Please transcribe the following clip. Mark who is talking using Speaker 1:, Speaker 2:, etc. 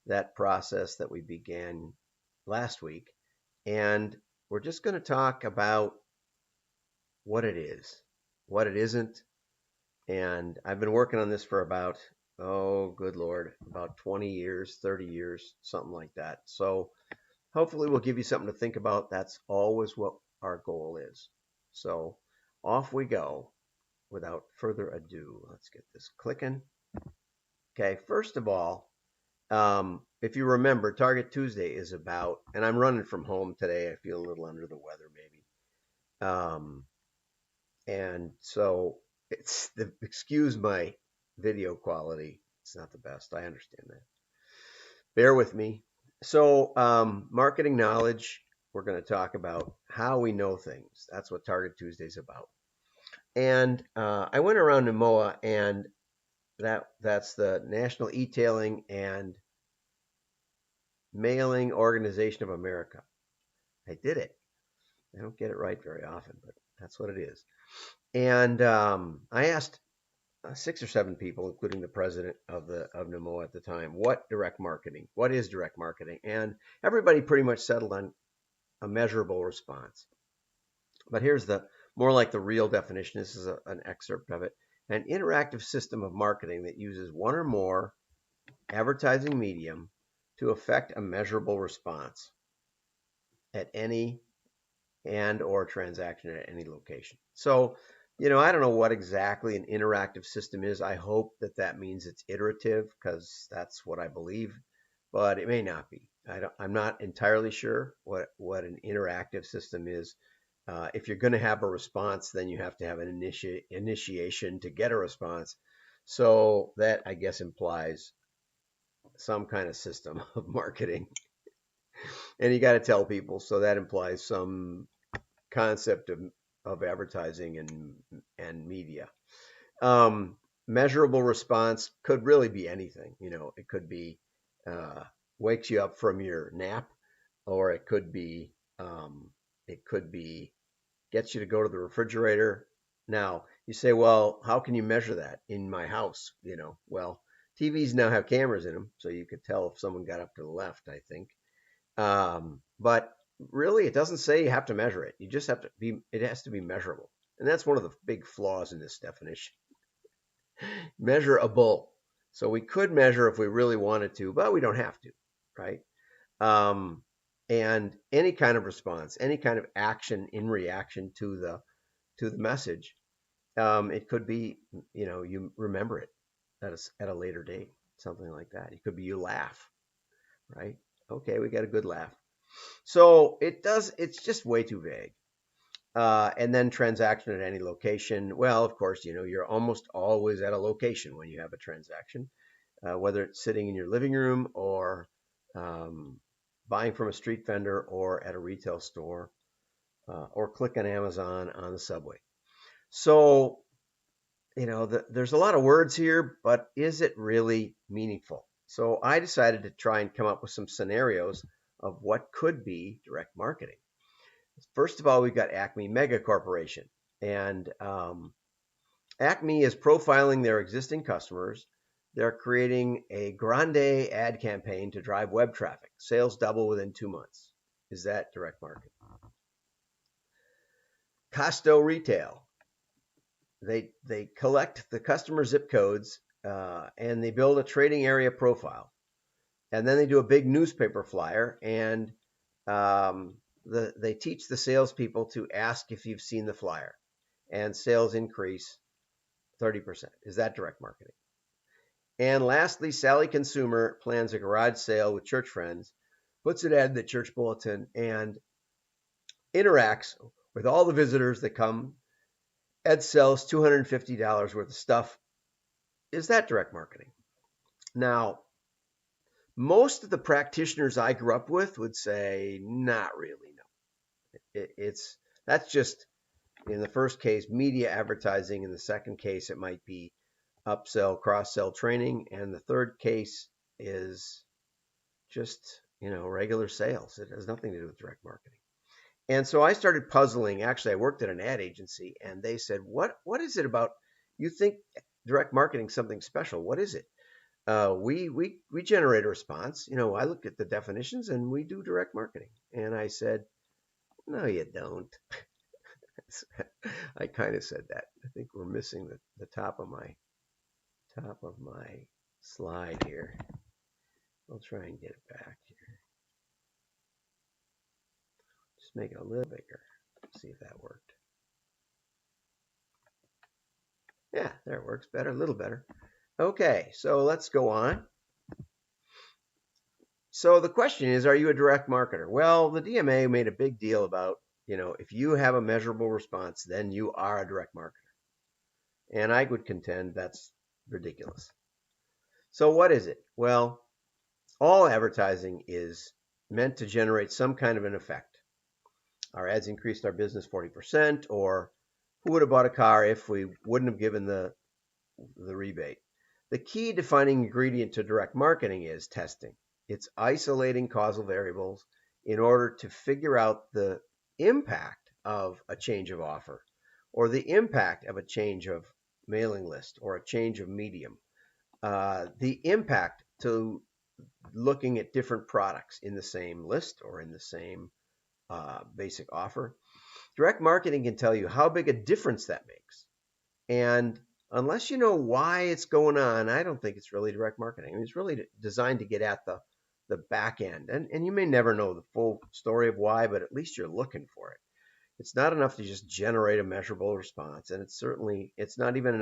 Speaker 1: that process that we began last week. And we're just going to talk about what it is, what it isn't. And I've been working on this for about, oh, good Lord, about 20 years, 30 years, something like that. So hopefully we'll give you something to think about. That's always what our goal is. So off we go without further ado. Let's get this clicking. Okay, first of all, if you remember, Target Tuesday is about, and I'm running from home today. I feel a little under the weather, maybe. Um, and so excuse my video quality. It's not the best. I understand that. Bear with me. So, marketing knowledge, we're going to talk about how we know things. That's what Target Tuesday is about. And I went around NMOA, and that's the National E-Tailing and Mailing Organization of America. I did it. I don't get it right very often, but that's what it is. And I asked 6 or 7 people, including the president of NMOA at the time, what is direct marketing, and everybody pretty much settled on a measurable response. But here's the more like the real definition. This is an excerpt of it. An interactive system of marketing that uses one or more advertising medium to affect a measurable response at any and or transaction at any location. So, I don't know what exactly an interactive system is. I hope that means it's iterative because that's what I believe, but it may not be. I'm not entirely sure what an interactive system is. If you're going to have a response, then you have to have an initiation to get a response. So that, I guess, implies some kind of system of marketing. And you got to tell people. So that implies some concept of advertising and media. Measurable response could really be anything. It could be wakes you up from your nap, or it could be gets you to go to the refrigerator. Now you say, well, how can you measure that in my house? Well, TVs now have cameras in them, so you could tell if someone got up to the left, I think. But really, it doesn't say you have to measure it. You just have to be. It has to be measurable, and that's one of the big flaws in this definition. Measurable. So we could measure if we really wanted to, but we don't have to, right? Um, and any kind of response, any kind of action in reaction to the message, it could be, you remember it at a later date, something like that. It could be you laugh, right? Okay, we got a good laugh. So it's just way too vague. And then transaction at any location. Well, of course, you're almost always at a location when you have a transaction, whether it's sitting in your living room or buying from a street vendor or at a retail store or click on Amazon on the subway. So, there's a lot of words here, but is it really meaningful? So I decided to try and come up with some scenarios of what could be direct marketing. First of all, we've got Acme Mega Corporation. And Acme is profiling their existing customers. They're creating a grande ad campaign to drive web traffic. Sales double within 2 months. Is that direct marketing? Costco Retail. They collect the customer zip codes and they build a trading area profile. And then they do a big newspaper flyer, and they teach the salespeople to ask if you've seen the flyer, and sales increase 30%. Is that direct marketing? And lastly, Sally Consumer plans a garage sale with church friends, puts an ad in the church bulletin, and interacts with all the visitors that come. Ed sells $250 worth of stuff. Is that direct marketing? Now, most of the practitioners I grew up with would say, not really, no. That's just, in the first case, media advertising. In the second case, it might be upsell, cross-sell training. And the third case is just, regular sales. It has nothing to do with direct marketing. And so I started puzzling. Actually, I worked at an ad agency, and they said, what is it about, you think direct marketing is something special? What is it? we generate a response. I looked at the definitions and we do direct marketing. And I said, no, you don't. I kind of said that. I think we're missing the top of my slide here. I'll try and get it back here. Just make it a little bigger. See if that worked. Yeah, there it works better, a little better. Okay, so let's go on. So the question is, are you a direct marketer? Well, the DMA made a big deal about, if you have a measurable response, then you are a direct marketer. And I would contend that's ridiculous. So what is it? Well, all advertising is meant to generate some kind of an effect. Our ads increased our business 40%, or who would have bought a car if we wouldn't have given the rebate? The key defining ingredient to direct marketing is testing. It's isolating causal variables in order to figure out the impact of a change of offer, or the impact of a change of mailing list, or a change of medium, the impact to looking at different products in the same list or in the same basic offer. Direct marketing can tell you how big a difference that makes. And unless you know why it's going on, I don't think it's really direct marketing. I mean, it's really designed to get at the back end. And you may never know the full story of why, but at least you're looking for it. It's not enough to just generate a measurable response. And it's not even enough